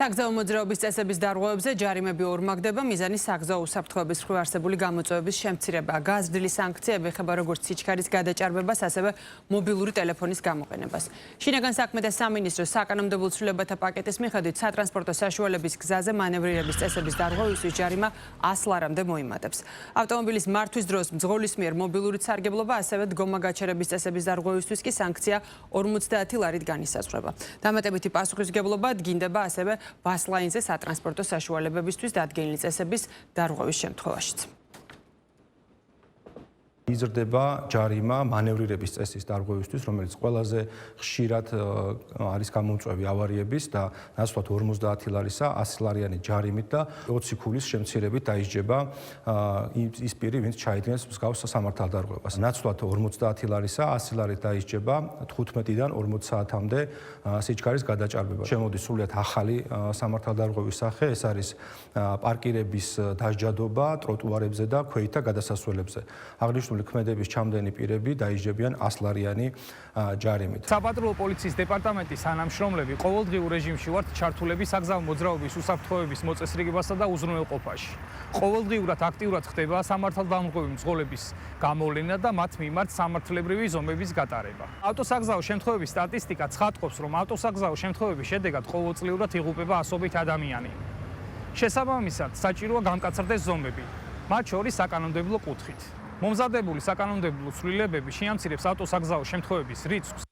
საგზაო მოძრაობის წესების დარღვევებზე ჯარიმები ორმაგდება, მიზანი საგზაო უსაფრთხოების მხრივ არსებული გამოწვევების შემცირებაა. გაზრდილი სანქციები ეხება როგორც სიჩქარის გადაჭარბებას, ასევე მობილური ტელეფონის გამოყენებას. შინაგან საქმეთა სამინისტროს საკანონმდებლო ცვლილებათა პაკეტის მიხედვით სატრანსპორტო საშუალების გზაზე მანევრირების წესების დარღვევისთვის ჯარიმა 100 ლარამდე მოიმატებს. ავტომობილის მართვის დროს მძღოლის მიერ მობილური სარგებლობა, ასევე დგომა გაჩერების წესების დარღვევისთვის კი სანქცია 50 ლარით განისაზღვრება. დამატებითი პასუხისმგებლობა დგინდება ასევე ბასლაინზე სატრანსპორტო საშუალებებისთვის დადგენილი წესების დარღვევის შემთხვევაშიც. იზრდება ჯარიმა მანევრირების წესის დარღვევისთვის, რომელიც ყველაზე ხშირად არის გამომწვევი ავარიების და ნაცვლად 50 ლარისა 100 ლარიანი ჯარიმით და 20 ქულის შემცირებით დაისჯება ის პირი, ვინც ჩაიდგენს მსგავს სამართალდარღვევას. ნაცვლად 50 ლარისა 100 ლარით დაისჯება 15-დან 40 საათამდე სიჩქარის გადაჭარბება. შემოდის სრულიად ახალი სამართალდარღვევის სახე, ეს არის პარკირების დასჯადობა ტროტუარებზე და ქვეითთა გადასასვლელებზე. აღნიშნული ქმედების ჩამდენი პირები დაისჯებიან 100 ლარიანი ჯარიმით. საპატრულო პოლიციის დეპარტამენტის თანამშრომლები ყოველდღიურ რეჟიმში ვართ ჩართულები საგზაო მოძრაობის უსაფრთხოების მოწესრიგებასა და უზრუნველყოფაში. ყოველდღიურად აქტიურად ხდება სამართალდამღვრევი მძღოლების გამოვლენა და მათ მიმართ სამართლებრივი ზომების გატარება. ავტოსაგზაო შემთხვევების სტატისტიკა ცხადყოფს, რომ ავტოსაგზაო შემთხვევების შედეგად ყოველწლიურად იღუპება ასობით ადამიანი. შესაბამისად, საჭიროა გამკაცრდეს ზომები, მათ შორის საკანონმდებლო კუთხით. მომზადებული საკანონმდებლო ცვლილებები შეამცირებს ავტოსაგზაო შემთხვევების რიცხვს